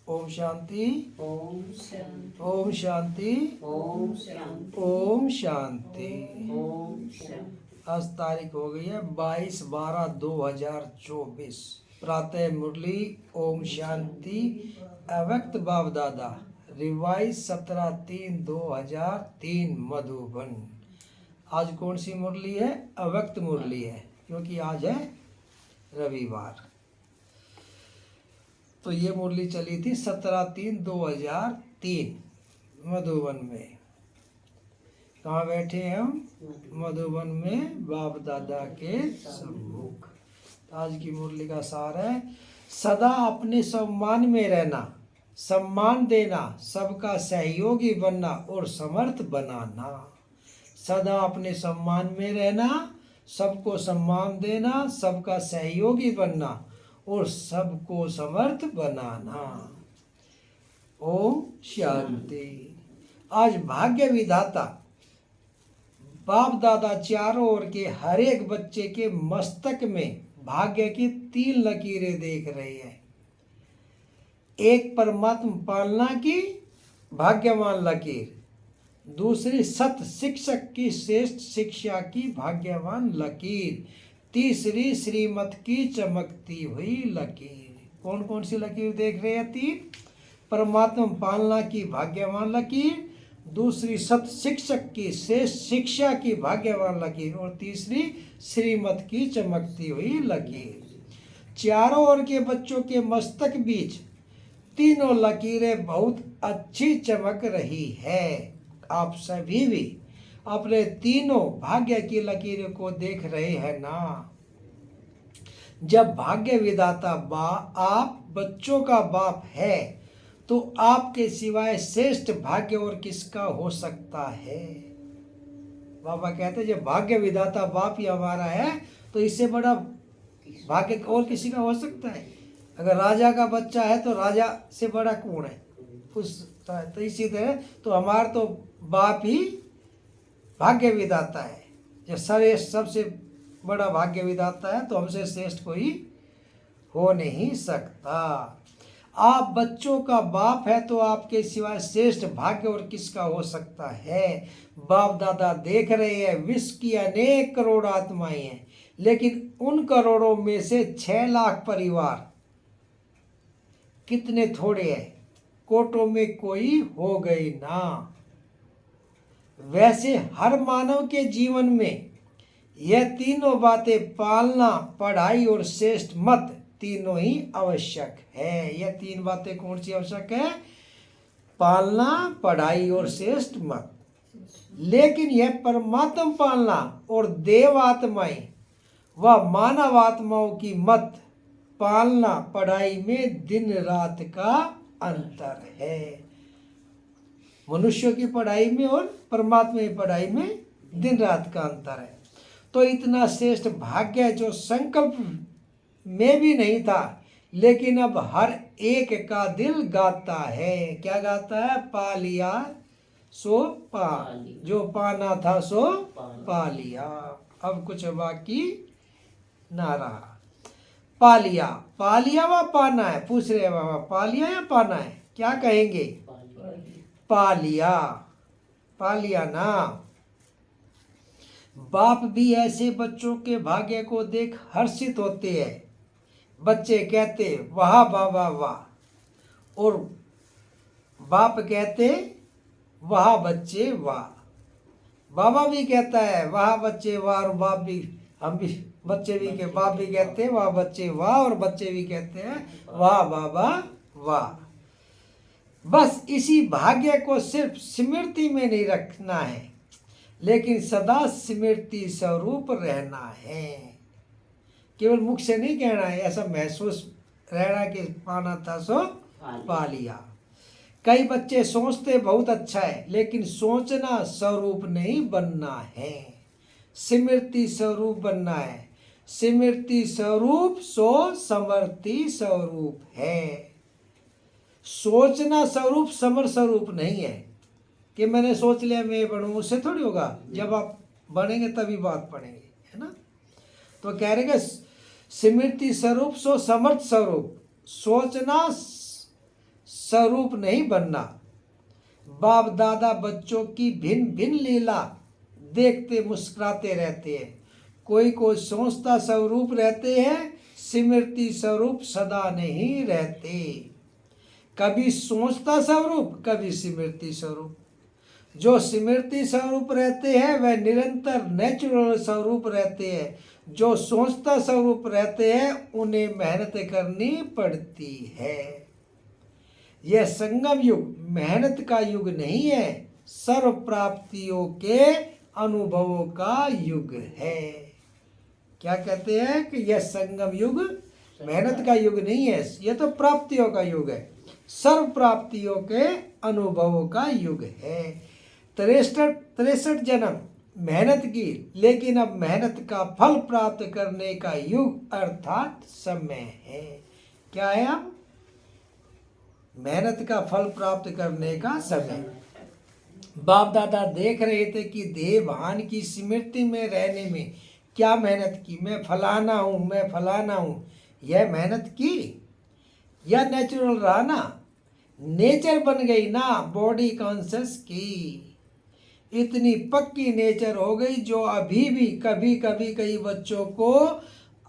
ओम शांति। ओम शांति। ओम शांति। ओम शांति। ओम शांति। ओम शांति। आज तारीख हो गई है 22/12/2024। प्रातः मुरली ओम शांति अव्यक्त बाप दादा रिवाइज 17/3/2003 मधुबन। आज कौन सी मुरली है? अव्यक्त मुरली है, क्योंकि आज है रविवार। तो ये मुरली चली थी 17/3/2003 मधुबन में। कहाँ बैठे हैं हम? मधुबन में बाप दादा के सम्मुख। आज की मुरली का सार है, सदा अपने सम्मान में रहना, सम्मान देना, सबका सहयोगी बनना और समर्थ बनाना। सदा अपने सम्मान में रहना, सबको सम्मान देना, सबका सहयोगी बनना और सबको समर्थ बनाना। ओम शांति। आज भाग्य विधाता बाप दादा चारों ओर के हर एक बच्चे के मस्तक में भाग्य की 3 लकीरें देख रहे हैं। एक परमात्मा पालना की भाग्यवान लकीर, दूसरी सत शिक्षक की श्रेष्ठ शिक्षा की भाग्यवान लकीर, तीसरी श्रीमत की चमकती हुई लकीर। कौन कौन सी लकीर देख रहे हैं? 3। परमात्मा पालना की भाग्यवान लकीर, दूसरी सत शिक्षक की श्रेष्ठ शिक्षा की भाग्यवान लकीर और तीसरी श्रीमत की चमकती हुई लकीर। चारों ओर के बच्चों के मस्तक बीच तीनों लकीरें बहुत अच्छी चमक रही है। आप सभी भी अपने तीनों भाग्य की लकीरों को देख रहे हैं ना? जब भाग्य विधाता आप बच्चों का बाप है तो आपके सिवाय श्रेष्ठ भाग्य और किसका हो सकता है? बाबा कहते हैं जब भाग्य विधाता बाप ही हमारा है तो इससे बड़ा भाग्य और किसी का हो सकता है? अगर राजा का बच्चा है तो राजा से बड़ा कौन है? उस तो इसी तरह तो हमारा तो बाप ही भाग्य विधाता है। जब सबसे बड़ा भाग्य विधाता है तो हमसे श्रेष्ठ कोई हो नहीं सकता। आप बच्चों का बाप है तो आपके सिवाय श्रेष्ठ भाग्य और किसका हो सकता है? बाप दादा देख रहे हैं विश्व की अनेक करोड़ आत्माएं हैं, लेकिन उन करोड़ों में से 6 लाख परिवार कितने थोड़े हैं, कोटों में कोई हो गई ना। वैसे हर मानव के जीवन में यह तीनों बातें पालना, पढ़ाई और श्रेष्ठ मत तीनों ही आवश्यक है। यह 3 बातें कौन सी आवश्यक है? पालना, पढ़ाई और श्रेष्ठ मत। लेकिन यह परमात्मा पालना और देव आत्माएं व मानव आत्माओं की मत पालना पढ़ाई में दिन रात का अंतर है। मनुष्यों की पढ़ाई में और परमात्मा की पढ़ाई में दिन रात का अंतर है। तो इतना श्रेष्ठ भाग्य जो संकल्प में भी नहीं था, लेकिन अब हर एक का दिल गाता है। क्या गाता है? पा लिया सो पा, जो पाना था सो पा लिया, अब कुछ बाकी ना रहा। पा लिया, पा लिया व पाना है। पूछ रहे बाबा पा लिया या पाना है? क्या कहेंगे? पा लिया, पा लिया ना। बाप भी ऐसे बच्चों के भाग्य को देख हर्षित होते हैं। बच्चे कहते वाह बाबा वाह, और बाप कहते वाह बच्चे वाह। बाबा भी कहता है वाह बच्चे वाह, और बाप भी, हम भी बच्चे भी के बाप भी कहते हैं वाह बच्चे वाह, और बच्चे भी कहते हैं वाह बाबा वाह। बस इसी भाग्य को सिर्फ स्मृति में नहीं रखना है, लेकिन सदा स्मृति स्वरूप रहना है। केवल मुख से नहीं कहना है, ऐसा महसूस रहना कि पाना था सो पा लिया। कई बच्चे सोचते बहुत अच्छा है, लेकिन सोचना स्वरूप नहीं बनना है, स्मृति स्वरूप बनना है। स्मृति स्वरूप सो समृति स्वरूप है। सोचना स्वरूप समर स्वरूप नहीं है कि मैंने सोच लिया मैं बनूं, उससे थोड़ी होगा। जब आप बनेंगे तभी बात पढ़ेंगे, है ना? तो कह रहे कि स्मृति स्वरूप सो समर्थ स्वरूप। सोचना स्वरूप नहीं बनना। बाप दादा बच्चों की भिन्न भिन्न लीला देखते मुस्कुराते रहते हैं। कोई कोई सोचता स्वरूप रहते हैं, स्मृति स्वरूप सदा नहीं रहते। कभी सोचता स्वरूप, कभी स्मृति स्वरूप। जो स्मृति स्वरूप रहते हैं वह निरंतर नेचुरल स्वरूप रहते हैं। जो सोचता स्वरूप रहते हैं उन्हें मेहनत करनी पड़ती है। यह संगम युग मेहनत का युग नहीं है, सर्व प्राप्तियों के अनुभवों का युग है। क्या कहते हैं कि यह संगम युग मेहनत का युग नहीं है, यह तो प्राप्तियों का युग है, सर्व प्राप्तियों के अनुभवों का युग है। 63 जन्म मेहनत की, लेकिन अब मेहनत का फल प्राप्त करने का युग अर्थात समय है। क्या है? अब मेहनत का फल प्राप्त करने का समय। बाप दादा देख रहे थे कि देहभान की स्मृति में रहने में क्या मेहनत की, मैं फलाना हूँ, मैं फलाना हूँ, यह मेहनत की या नेचुरल रहा ना, नेचर बन गई ना बॉडी कॉन्शियस की। इतनी पक्की नेचर हो गई जो अभी भी कभी कभी कई बच्चों को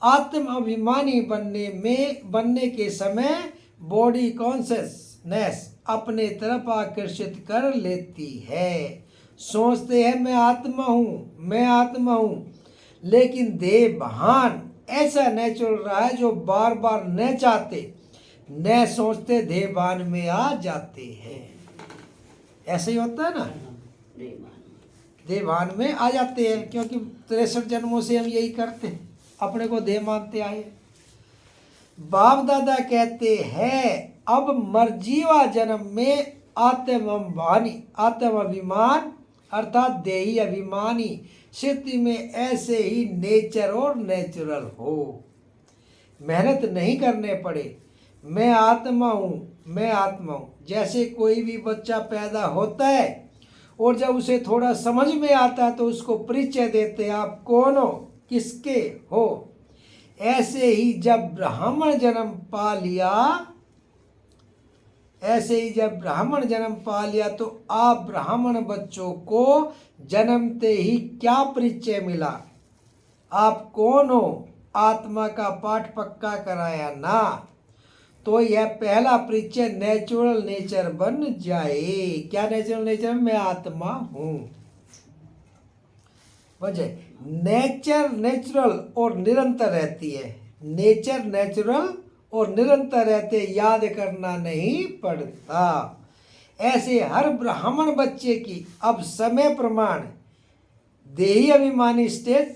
आत्म अभिमानी बनने के समय बॉडी कॉन्शियसनेस अपने तरफ आकर्षित कर लेती है। सोचते हैं मैं आत्मा हूँ, मैं आत्मा हूँ, लेकिन देह भान ऐसा नेचुरल रहा है जो बार बार न चाहते न सोचते देह भान में आ जाते हैं। ऐसे ही होता है ना, देह भान में आ जाते हैं, क्योंकि 63 जन्मों से हम यही करते हैं, अपने को देह मानते आए। बाप दादा कहते हैं अब मर्जीवा जन्म में आत्म अभिमान अर्थात देही अभिमानी स्थिति में ऐसे ही नेचर और नेचुरल हो, मेहनत नहीं करने पड़े। मैं आत्मा हूँ, मैं आत्मा हूँ। जैसे कोई भी बच्चा पैदा होता है और जब उसे थोड़ा समझ में आता है तो उसको परिचय देते हैं, आप कौन हो, किसके हो। ऐसे ही जब ब्राह्मण जन्म पा लिया तो आप ब्राह्मण बच्चों को जन्मते ही क्या परिचय मिला, आप कौन हो, आत्मा का पाठ पक्का कराया ना, तो यह पहला परिचय नेचुरल नेचर बन जाए। क्या नेचुरल नेचर? मैं आत्मा हूँ। वजह नेचर नेचुरल और निरंतर रहती है, नेचर नेचुरल और निरंतर रहते, याद करना नहीं पड़ता। ऐसे हर ब्राह्मण बच्चे की अब समय प्रमाण देही अभिमानी स्टेज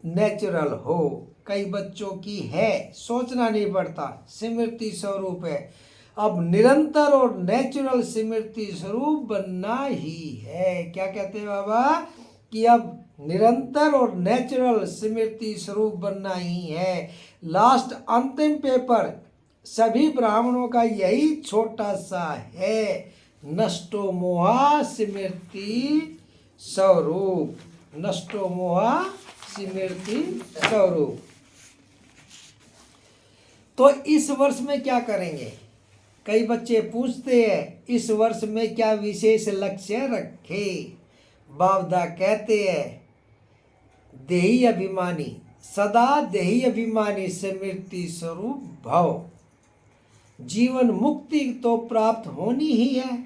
नेचुरल हो। कई बच्चों की है, सोचना नहीं पड़ता, स्मृति स्वरूप है। अब निरंतर और नेचुरल स्मृति स्वरूप बनना ही है। क्या कहते हैं बाबा कि अब निरंतर और नेचुरल स्मृति स्वरूप बनना ही है। लास्ट अंतिम पेपर सभी ब्राह्मणों का यही छोटा सा है, नष्टो मोहा स्मृति स्वरूप, नष्टो मोहा स्मृति स्वरूप। तो इस वर्ष में क्या करेंगे? कई बच्चे पूछते हैं इस वर्ष में क्या विशेष लक्ष्य रखे। बाबदा कहते हैं देही अभिमानी, सदा देही अभिमानी स्मृति स्वरूप भव। जीवन मुक्ति तो प्राप्त होनी ही है,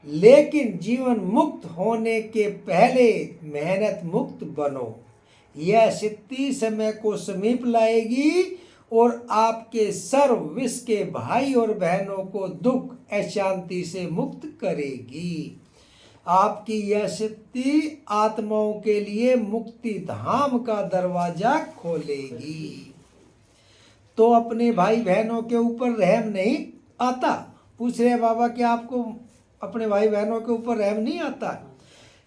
लेकिन जीवन मुक्त होने के पहले मेहनत मुक्त बनो। यह सिद्धि समय को समीप लाएगी और आपके सर्व विश्व के भाई और बहनों को दुख अशांति से मुक्त करेगी। आपकी यह सिद्धि आत्माओं के लिए मुक्ति धाम का दरवाजा खोलेगी। तो अपने भाई बहनों के ऊपर रहम नहीं आता? पूछ रहे बाबा कि आपको अपने भाई बहनों के ऊपर रहम नहीं आता?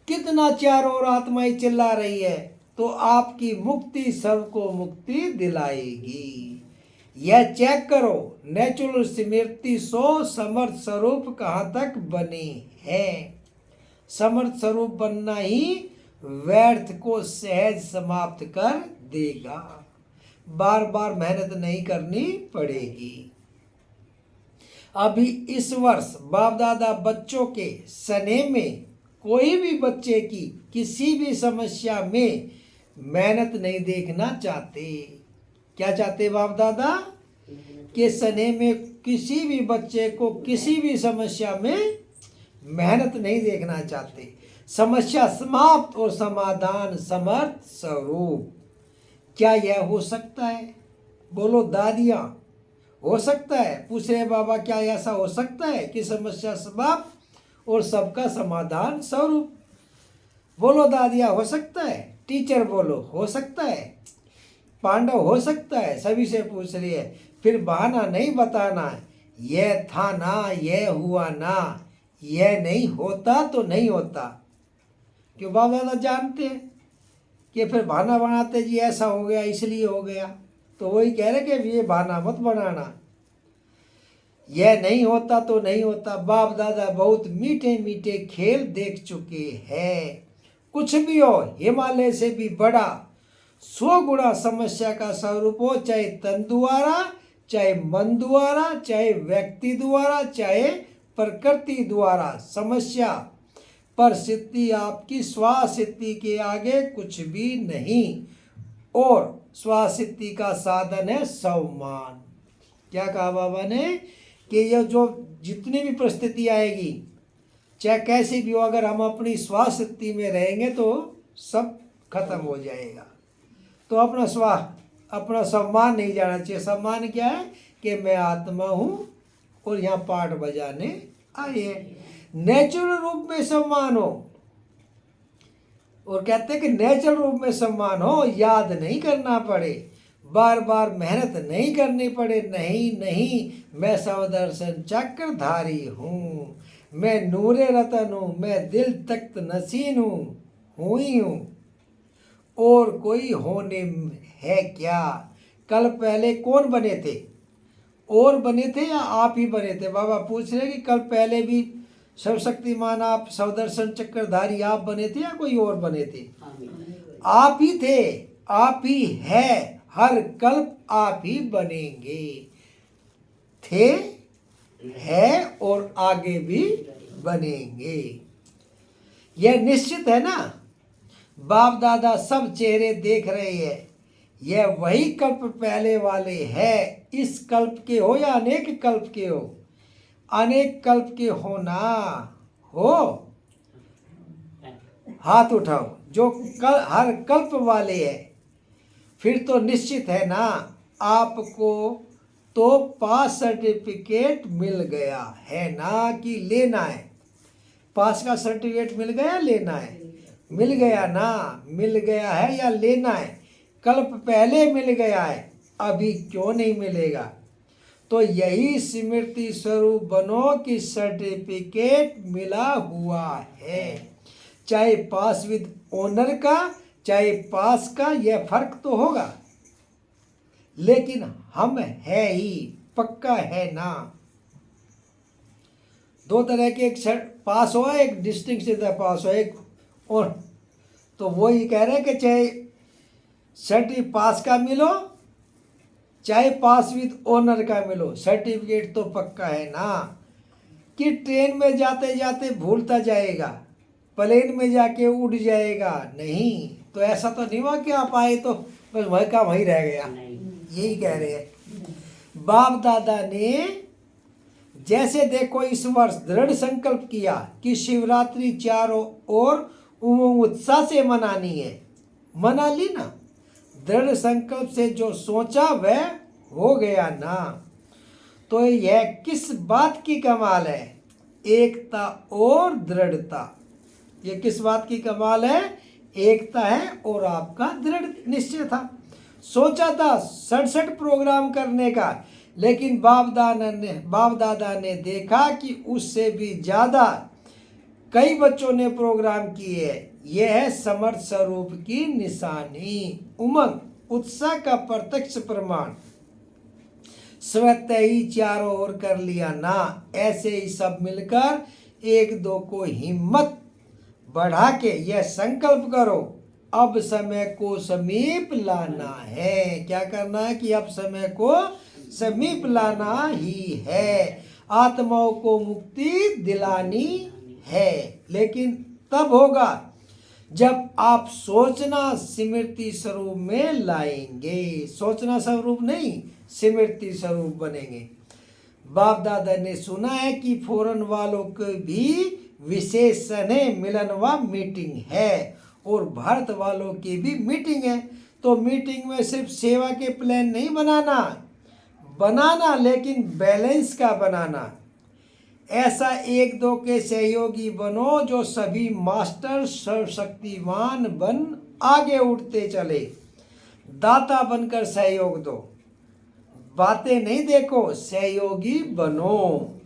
कितना चारों ओर आत्माएं चिल्ला रही है, तो आपकी मुक्ति सबको मुक्ति दिलाएगी। यह चेक करो नेचुरल स्मृति समर्थ स्वरूप कहाँ तक बने हैं। समर्थ स्वरूप बनना ही व्यर्थ को सहज समाप्त कर देगा। बार बार मेहनत नहीं करनी पड़ेगी। अभी इस वर्ष बाप दादा बच्चों के स्नेह में कोई भी बच्चे की किसी भी समस्या में मेहनत नहीं देखना चाहते। क्या चाहते बाप दादा? कि स्नेह में किसी भी बच्चे को किसी भी समस्या में मेहनत नहीं देखना चाहते। समस्या समाप्त और समाधान समर्थ स्वरूप। क्या यह हो सकता है? बोलो दादियाँ, हो सकता है? पूछ रहे बाबा, क्या ऐसा हो सकता है कि समस्या समाप्त और सबका समाधान स्वरूप? बोलो दादियाँ, हो सकता है? टीचर बोलो, हो सकता है? पांडव, हो सकता है? सभी से पूछ रही है। फिर बहाना नहीं बताना है, यह था ना, यह हुआ ना, यह नहीं होता तो नहीं होता। क्यों बाबा दादा जानते हैं कि फिर बहाना बनाते जी ऐसा हो गया इसलिए हो गया। तो वही कह रहे कि ये बहाना मत बनाना, यह नहीं होता तो नहीं होता। बाप दादा बहुत मीठे मीठे खेल देख चुके हैं। कुछ भी हो, हिमालय से भी बड़ा 100 गुना समस्या का स्वरूप हो, चाहे तन द्वारा, चाहे मन द्वारा, चाहे व्यक्ति द्वारा, चाहे प्रकृति द्वारा। समस्या परिस्थिति आपकी स्वास्थिति के आगे कुछ भी नहीं, और स्वास्थिति का साधन है सम्मान। क्या कहा बाबा ने कि ये जो जितनी भी परिस्थिति आएगी, चाहे कैसी भी हो, अगर हम अपनी स्वास्थिति में रहेंगे तो सब खत्म हो जाएगा। तो अपना सम्मान नहीं जाना चाहिए। सम्मान क्या है कि मैं आत्मा हूँ और यहाँ पाठ बजाने आए हैं। नेचुरल रूप में सम्मान हो, और कहते हैं कि नेचुरल रूप में सम्मान हो, याद नहीं करना पड़े, बार बार मेहनत नहीं करनी पड़े। नहीं नहीं, मैं सवदर्शन चक्रधारी हूँ, मैं नूरे रतन हूँ, मैं दिल तख्त नसीन हूँ ही हूँ, और कोई होने है क्या? कल पहले कौन बने थे? और बने थे या आप ही बने थे? बाबा पूछ रहे कि कल पहले भी सर्वशक्तिमान आप सवदर्शन चक्रधारी आप बने थे या कोई और बने थे? आप ही थे, आप ही है, हर कल्प आप ही बनेंगे। थे, है और आगे भी बनेंगे, यह निश्चित है ना। बाप दादा सब चेहरे देख रहे हैं, यह वही कल्प पहले वाले है। इस कल्प के हो या अनेक कल्प के हो? अनेक कल्प के हो ना हो? हाथ उठाओ जो हर कल्प वाले है। फिर तो निश्चित है ना, आपको तो पास सर्टिफिकेट मिल गया है ना, कि लेना है? पास का सर्टिफिकेट मिल गया, लेना है? मिल गया ना, मिल गया है या लेना है? कल्प पहले मिल गया है, अभी क्यों नहीं मिलेगा? तो यही स्मृति स्वरूप बनो कि सर्टिफिकेट मिला हुआ है, चाहे पास विद ऑनर का, चाहे पास का, यह फर्क तो होगा, लेकिन हम है ही, पक्का है ना। दो तरह के, एक पास हो, एक डिस्टिंक्शन से पास हो, एक और। तो वो ही कह रहे हैं कि चाहे सर्टिफिकेट पास का मिलो, चाहे पास विद ऑनर का मिलो, सर्टिफिकेट तो पक्का है ना। कि ट्रेन में जाते जाते भूलता जाएगा, प्लेन में जाके उड़ जाएगा? नहीं। तो ऐसा तो नहीं हुआ कि आप आए तो बस वही का वहीं रह गया, यही कह रहे हैं। बाप दादा ने जैसे देखो इस वर्ष दृढ़ संकल्प किया कि शिवरात्रि चारों ओर उमंग उत्साह से मनानी है, मना ली ना। दृढ़ संकल्प से जो सोचा वह हो गया ना। तो यह किस बात की कमाल है? एकता और दृढ़ता। ये किस बात की कमाल है? एकता है और आपका दृढ़ निश्चय था। सोचा था 67 प्रोग्राम करने का, लेकिन बाप दादा ने देखा कि उससे भी ज़्यादा कई बच्चों ने प्रोग्राम किए। यह है समर्थ स्वरूप की निशानी, उमंग उत्साह का प्रत्यक्ष प्रमाण। स्वतः ही चारों ओर कर लिया ना। ऐसे ही सब मिलकर एक दो को हिम्मत बढ़ा के यह संकल्प करो, अब समय को समीप लाना है। क्या करना है? कि अब समय को समीप लाना ही है। आत्माओं को मुक्ति दिलानी है, लेकिन तब होगा जब आप सोचना स्मृति स्वरूप में लाएंगे। सोचना स्वरूप नहीं, स्मृति स्वरूप बनेंगे। बाप दादा ने सुना है कि फॉरेन वालों के भी विशेष सने मिलन व मीटिंग है और भारत वालों की भी मीटिंग है। तो मीटिंग में सिर्फ सेवा के प्लान नहीं बनाना लेकिन बैलेंस का बनाना। ऐसा एक दो के सहयोगी बनो जो सभी मास्टर सर्वशक्तिमान बन आगे उठते चले। दाता बनकर सहयोग दो, बातें नहीं देखो, सहयोगी बनो।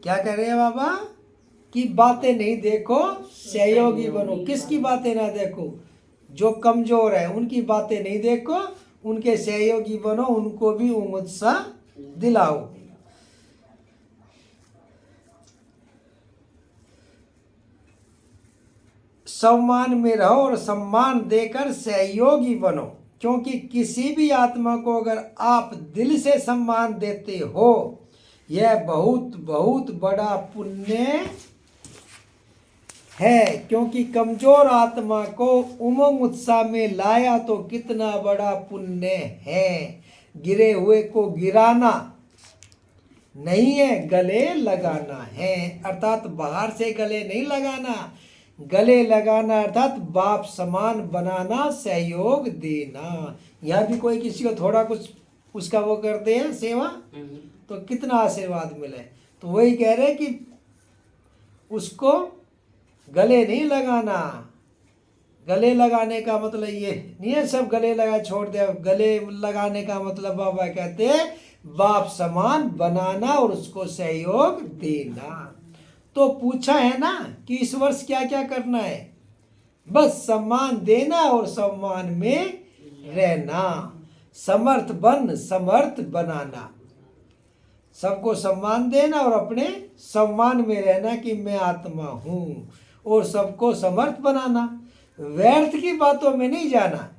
क्या कह रहे हैं बाबा कि बातें नहीं देखो, सहयोगी बनो। किसकी बातें ना देखो? जो कमजोर है उनकी बातें नहीं देखो, उनके सहयोगी बनो, उनको भी उत्साह दिलाओ। सम्मान में रहो और सम्मान देकर सहयोगी बनो, क्योंकि किसी भी आत्मा को अगर आप दिल से सम्मान देते हो, यह बहुत बहुत बड़ा पुण्य है। क्योंकि कमजोर आत्मा को उमंग उत्साह में लाया तो कितना बड़ा पुण्य है। गिरे हुए को गिराना नहीं है, गले लगाना है। अर्थात बाहर से गले नहीं लगाना, गले लगाना अर्थात बाप समान बनाना, सहयोग देना। यहाँ भी कोई किसी को थोड़ा कुछ उसका वो करते हैं सेवा, तो कितना आशीर्वाद मिले। तो वही कह रहे कि उसको गले नहीं लगाना। गले लगाने का मतलब ये नहीं है सब गले लगा छोड़ दे। गले लगाने का मतलब बाबा कहते हैं बाप समान बनाना और उसको सहयोग देना। तो पूछा है ना कि इस वर्ष क्या क्या करना है? बस सम्मान देना और सम्मान में रहना। समर्थ बन समर्थ बनाना, सबको सम्मान देना और अपने सम्मान में रहना कि मैं आत्मा हूँ, और सबको समर्थ बनाना। व्यर्थ की बातों में नहीं जाना।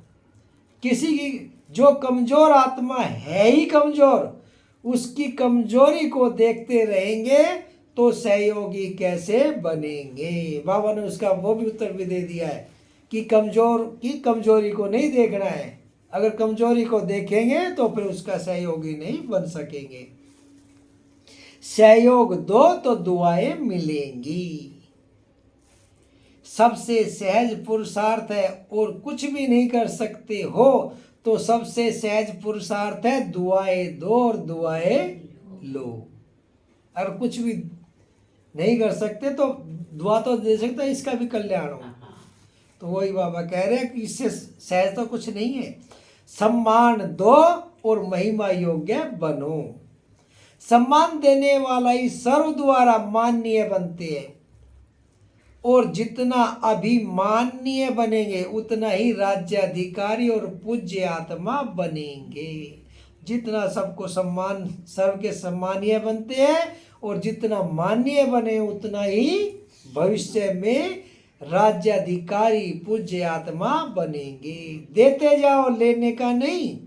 किसी की जो कमजोर आत्मा है ही कमजोर, उसकी कमजोरी को देखते रहेंगे तो सहयोगी कैसे बनेंगे? बाबा ने उसका वो भी उत्तर भी दे दिया है कि कमजोर की कमजोरी को नहीं देखना है। अगर कमजोरी को देखेंगे तो फिर उसका सहयोगी नहीं बन सकेंगे। सहयोग दो तो दुआएं मिलेंगी। सबसे सहज पुरुषार्थ है, और कुछ भी नहीं कर सकते हो तो सबसे सहज पुरुषार्थ है दुआएं दो और दुआएं लो। अगर कुछ भी नहीं कर सकते तो दुआ तो दे सकते, इसका भी कल्याण हो। तो वही बाबा कह रहे हैं कि इससे सहज तो कुछ नहीं है। सम्मान दो और महिमा योग्य बनो। सम्मान देने वाला ही सर्व द्वारा माननीय बनते हैं, और जितना अभिमाननीय बनेंगे उतना ही राज्याधिकारी और पूज्य आत्मा बनेंगे। जितना सबको सम्मान, सर्व के सम्मानीय बनते हैं और जितना माननीय बने उतना ही भविष्य में राज्याधिकारी पूज्य आत्मा बनेंगे। देते जाओ, लेने का नहीं।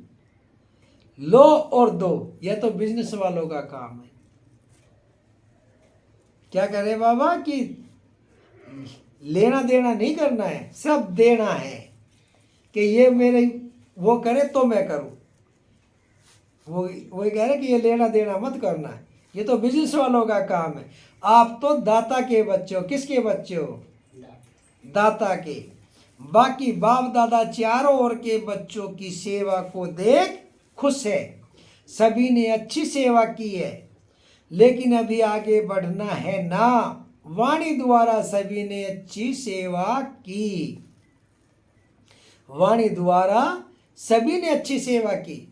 लो और दो, यह तो बिजनेस वालों का काम है। क्या कह रहे बाबा कि लेना देना नहीं करना है, सब देना है। कि ये मेरे वो करे तो मैं करूं, वो कह रहे कि ये लेना देना मत करना है, ये तो बिजनेस वालों का काम है। आप तो दाता के बच्चे हो। किसके बच्चे हो? दाता के। बाकी बाप दादा चारों ओर के बच्चों की सेवा को देख खुश है। सभी ने अच्छी सेवा की है, लेकिन अभी आगे बढ़ना है ना। वाणी द्वारा सभी ने अच्छी सेवा की। वाणी द्वारा सभी ने अच्छी सेवा की,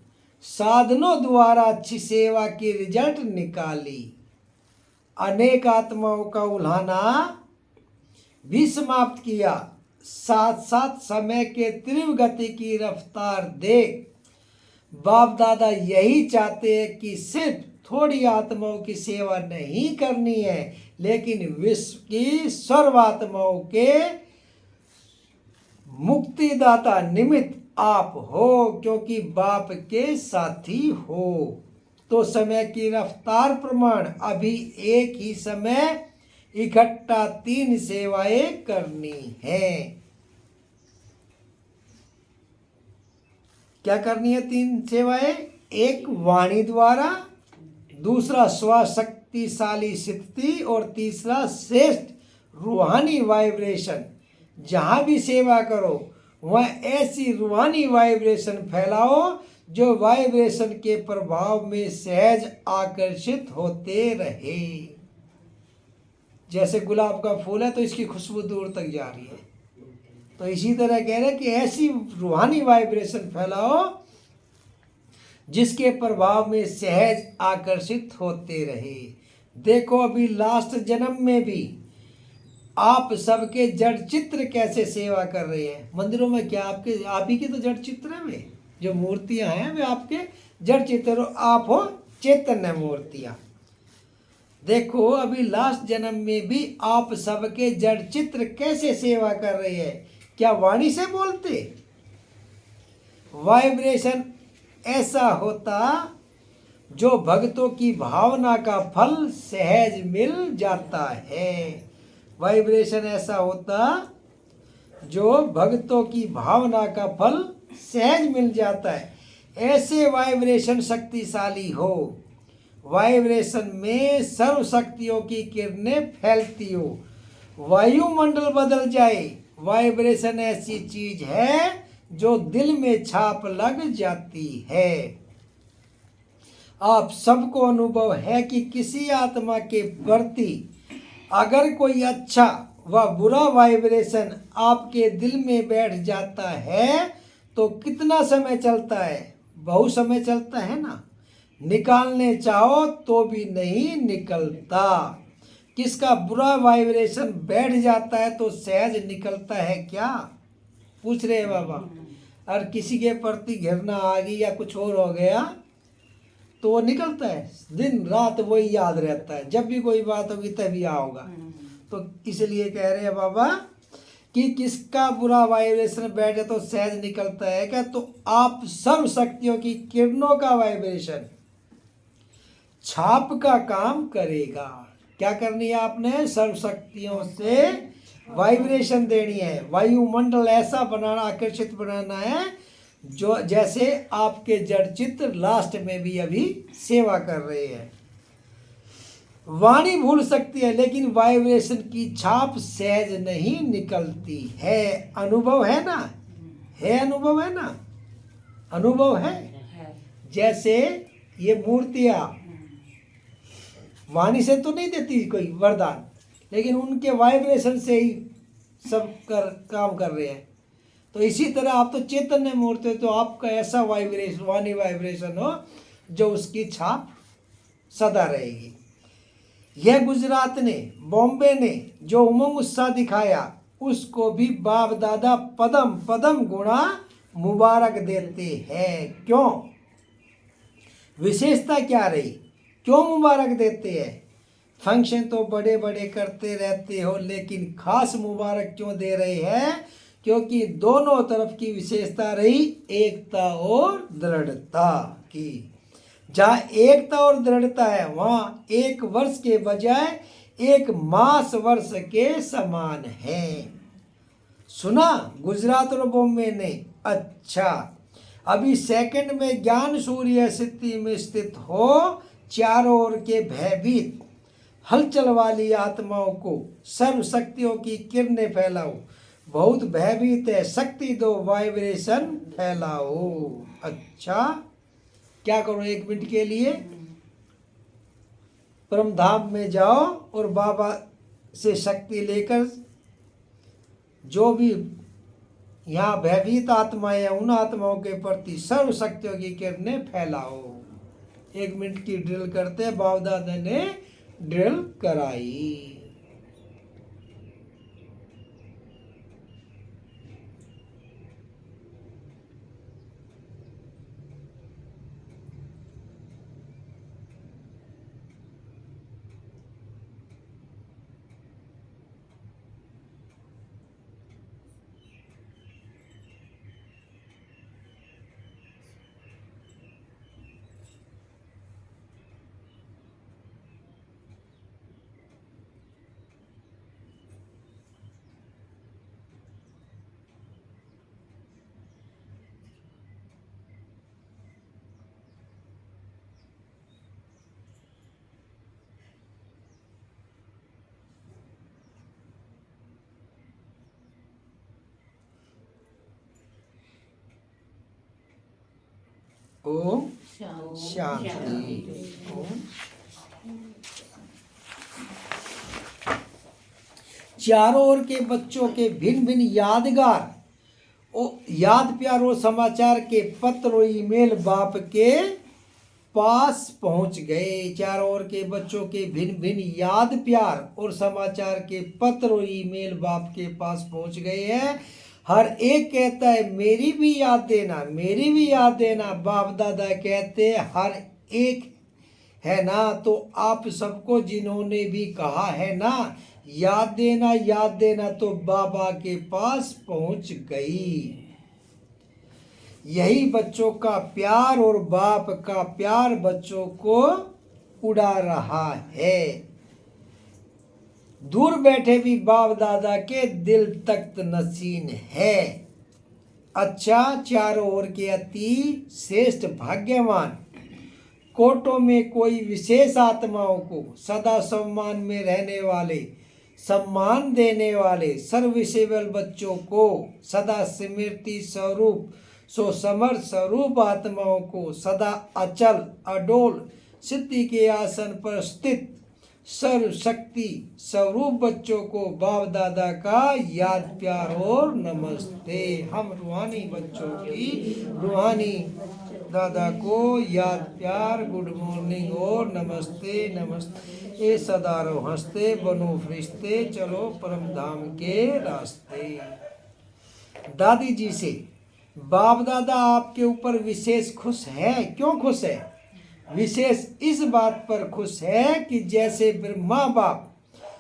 साधनों द्वारा अच्छी सेवा की रिजल्ट निकाली। अनेक आत्माओं का उल्हाना भी समाप्त किया। साथ साथ समय के तीव्र गति की रफ्तार देख बाप दादा यही चाहते हैं कि सिर्फ थोड़ी आत्माओं की सेवा नहीं करनी है, लेकिन विश्व की सर्व आत्माओं के मुक्तिदाता निमित्त आप हो, क्योंकि बाप के साथी हो। तो समय की रफ्तार प्रमाण अभी एक ही समय इकट्ठा 3 सेवाएं करनी है। क्या करनी है 3 सेवाएं? एक वाणी द्वारा, दूसरा स्वशक्तिशाली स्थिति और तीसरा श्रेष्ठ रूहानी वाइब्रेशन। जहाँ भी सेवा करो वह ऐसी रूहानी वाइब्रेशन फैलाओ जो वाइब्रेशन के प्रभाव में सहज आकर्षित होते रहे। जैसे गुलाब का फूल है तो इसकी खुशबू दूर तक जा रही है, तो इसी तरह कह रहे हैं कि ऐसी रूहानी वाइब्रेशन फैलाओ जिसके प्रभाव में सहज आकर्षित होते रहे। देखो अभी लास्ट जन्म में भी आप सबके जड़ चित्र कैसे सेवा कर रहे हैं। मंदिरों में क्या आपके आप ही के तो जड़ चित्र हैं, वे जो मूर्तियां हैं वे आपके जड़ चित्र, आप हो चैतन्य मूर्तियां। देखो अभी लास्ट जन्म में भी आप सबके जड़ चित्र कैसे सेवा कर रहे हैं। क्या वाणी से बोलते? वाइब्रेशन ऐसा होता जो भक्तों की भावना का फल सहज मिल जाता है। वाइब्रेशन ऐसा होता जो भक्तों की भावना का फल सहज मिल जाता है। ऐसे वाइब्रेशन शक्तिशाली हो, वाइब्रेशन में सर्व शक्तियों की किरणें फैलती हो, वायुमंडल बदल जाए। वाइब्रेशन ऐसी चीज है जो दिल में छाप लग जाती है। आप सबको अनुभव है कि किसी आत्मा के प्रति अगर कोई अच्छा व बुरा वाइब्रेशन आपके दिल में बैठ जाता है तो कितना समय चलता है? बहुत समय चलता है ना। निकालने चाहो तो भी नहीं निकलता। किसका बुरा वाइब्रेशन बैठ जाता है तो सहज निकलता है क्या? पूछ रहे हैं बाबा। और किसी के प्रति घृणा आ गई या कुछ और हो गया तो वो निकलता है, दिन रात वही याद रहता है, जब भी कोई बात होगी तभी आओगा। तो इसलिए कह रहे हैं बाबा कि किसका बुरा वाइब्रेशन बैठे तो सहज निकलता है क्या? तो आप सर्व शक्तियों की किरणों का वाइब्रेशन छाप का काम करेगा। क्या करनी है आपने? सर्व शक्तियों से वाइब्रेशन देनी है, वायुमंडल ऐसा बनाना, आकर्षित बनाना है जो जैसे आपके जड़ चित्र लास्ट में भी अभी सेवा कर रहे हैं। वाणी भूल सकती है लेकिन वाइब्रेशन की छाप सहज नहीं निकलती है। अनुभव है ना? है अनुभव है ना? अनुभव है। जैसे ये मूर्तियां वाणी से तो नहीं देती कोई वरदान, लेकिन उनके वाइब्रेशन से ही सब काम कर रहे हैं। तो इसी तरह आप तो चैतन्य मूर्ति हो, तो आपका ऐसा वाइब्रेशन, वाणी वाइब्रेशन हो जो उसकी छाप सदा रहेगी। यह गुजरात ने, बॉम्बे ने जो उमंग उत्साह दिखाया उसको भी बाप दादा पदम पदम गुणा मुबारक देते हैं। क्यों? विशेषता क्या रही? क्यों मुबारक देते हैं? फंक्शन तो बड़े बड़े करते रहते हो, लेकिन खास मुबारक क्यों दे रहे हैं? क्योंकि दोनों तरफ की विशेषता रही एकता और दृढ़ता की। जहाँ एकता और दृढ़ता है वहाँ एक वर्ष के बजाय एक मास वर्ष के समान है। सुना गुजरात और बॉम्बे ने? अच्छा, अभी सेकंड में ज्ञान सूर्य स्थिति में स्थित हो, चारों ओर के भयभीत हलचल वाली आत्माओं को सर्व शक्तियों की किरणें फैलाओ। बहुत भयभीत है, शक्ति दो, वाइब्रेशन फैलाओ। अच्छा, क्या करो? 1 मिनट के लिए परम धाम में जाओ और बाबा से शक्ति लेकर जो भी यहाँ भयभीत आत्माएं हैं उन आत्माओं के प्रति सर्व शक्तियों की किरणें फैलाओ। 1 मिनट की ड्रिल करते बाप दादा ने ड्रिल कराई। ओम शांति। शांति। ओम। चारों ओर के बच्चों के भिन्न भिन्न यादगार याद प्यार और समाचार के पत्र और ईमेल बाप के पास पहुंच गए। चारों ओर के बच्चों के भिन्न भिन्न याद प्यार और समाचार के पत्र और ईमेल बाप के पास पहुंच गए हैं। हर एक कहता है मेरी भी याद देना, मेरी भी याद देना। बाप दादा कहते हैं हर एक है ना, तो आप सबको जिन्होंने भी कहा है ना याद देना, तो बाबा के पास पहुंच गई। यही बच्चों का प्यार और बाप का प्यार बच्चों को उड़ा रहा है। दूर बैठे भी बाप दादा के दिल तख्त नशीन है। अच्छा, चारों ओर के अति श्रेष्ठ भाग्यवान कोटों में कोई विशेष आत्माओं को सदा सम्मान में रहने वाले, सम्मान देने वाले सर्वसेवल बच्चों को सदा स्मृति स्वरूप सो समर्थ स्वरूप आत्माओं को सदा अचल अडोल सिद्धि के आसन पर स्थित सर्वशक्ति स्वरूप बच्चों को बाप दादा का याद प्यार और नमस्ते। हम रूहानी बच्चों की रूहानी दादा को याद प्यार गुड मॉर्निंग और नमस्ते नमस्ते। ए सदा रहो हंसते बनो फरिश्ते चलो परम धाम के रास्ते। दादी जी से बाप दादा आपके ऊपर विशेष खुश है। क्यों खुश है? विशेष इस बात पर खुश है कि जैसे ब्रह्मा बाप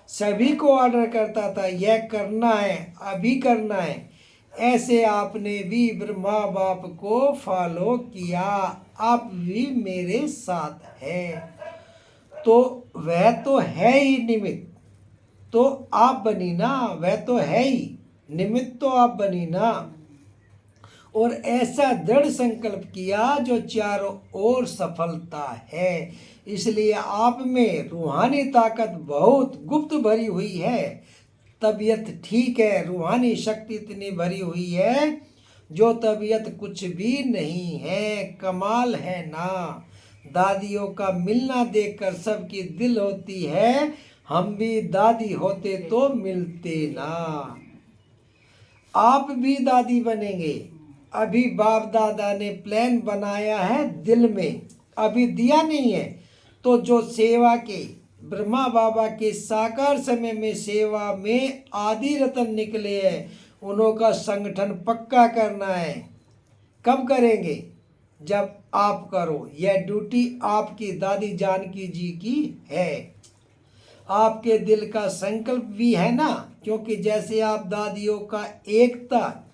सभी को ऑर्डर करता था यह करना है अभी करना है, ऐसे आपने भी ब्रह्मा बाप को फॉलो किया। आप भी मेरे साथ है, तो वह तो है ही निमित्त, तो आप बनी ना। वह तो है ही निमित्त, तो आप बनी ना। और ऐसा दृढ़ संकल्प किया जो चारों ओर सफलता है। इसलिए आप में रूहानी ताकत बहुत गुप्त भरी हुई है। तबीयत ठीक है, रूहानी शक्ति इतनी भरी हुई है जो तबीयत कुछ भी नहीं है। कमाल है ना। दादियों का मिलना देखकर सबकी दिल होती है, हम भी दादी होते तो मिलते ना। आप भी दादी बनेंगे। अभी बाप दादा ने प्लान बनाया है दिल में, अभी दिया नहीं है। तो जो सेवा के ब्रह्मा बाबा के साकार समय में सेवा में आदि रतन निकले हैं, उन्हों का संगठन पक्का करना है। कब करेंगे? जब आप करो। यह ड्यूटी आपकी दादी जानकी जी की है। आपके दिल का संकल्प भी है ना, क्योंकि जैसे आप दादियों का एकता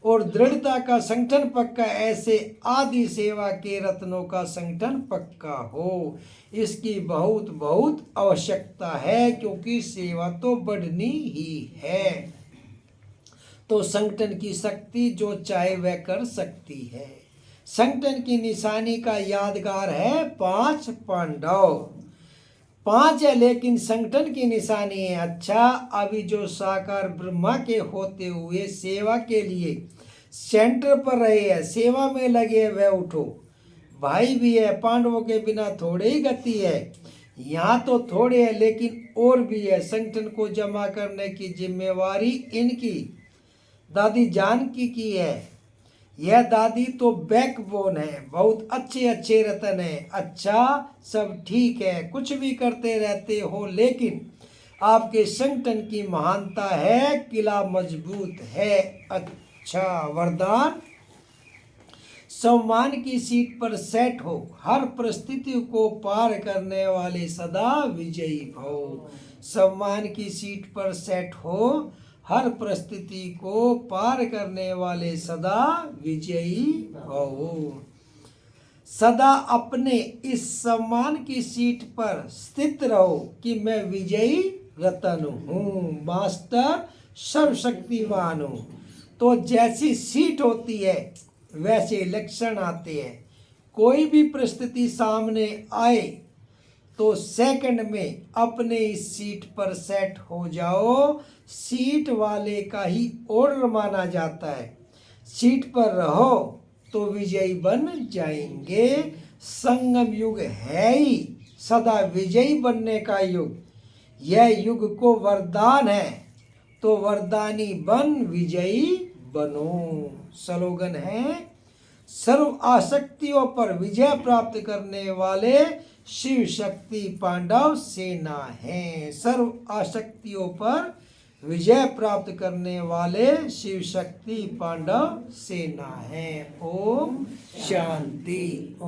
और दृढ़ता का संगठन पक्का, ऐसे आदि सेवा के रत्नों का संगठन पक्का हो। इसकी बहुत बहुत आवश्यकता है, क्योंकि सेवा तो बढ़नी ही है। तो संगठन की शक्ति जो चाहे वह कर सकती है। संगठन की निशानी का यादगार है 5 पांडव। 5 है लेकिन संगठन की निशानी है। अच्छा, अभी जो साकार ब्रह्मा के होते हुए सेवा के लिए सेंटर पर रहे हैं, सेवा में लगे, वह उठो। भाई भी है, पांडवों के बिना थोड़े ही गति है। यहाँ तो थोड़े है लेकिन और भी है। संगठन को जमा करने की जिम्मेवारी इनकी दादी जानकी की है। यह दादी तो बैकबोन है। बहुत अच्छे अच्छे रतन है। अच्छा, सब ठीक है, कुछ भी करते रहते हो, लेकिन आपके संगठन की महानता है, किला मजबूत है। अच्छा, वरदान सम्मान की सीट पर सेट हो, हर परिस्थिति को पार करने वाले सदा विजयी भव। सम्मान की सीट पर सेट हो, हर परिस्थिति को पार करने वाले सदा विजयी भव। सदा अपने इस सम्मान की सीट पर स्थित रहो कि मैं विजयी रतन हूँ, मास्टर सर्वशक्तिमान हूँ। तो जैसी सीट होती है वैसे लक्षण आते हैं। कोई भी परिस्थिति सामने आए तो सेकंड में अपने इस सीट पर सेट हो जाओ। सीट वाले का ही ऑर्डर माना जाता है। सीट पर रहो, तो विजयी बन जाएंगे। संगम युग है ही सदा विजयी बनने का युग, यह युग को वरदान है, तो वरदानी बन विजयी बनो। स्लोगन है, सर्व आसक्तियों पर विजय प्राप्त करने वाले शिव शक्ति पांडव सेना है। सर्व आसक्तियों पर विजय प्राप्त करने वाले शिव शक्ति पांडव सेना है। ओम शांति।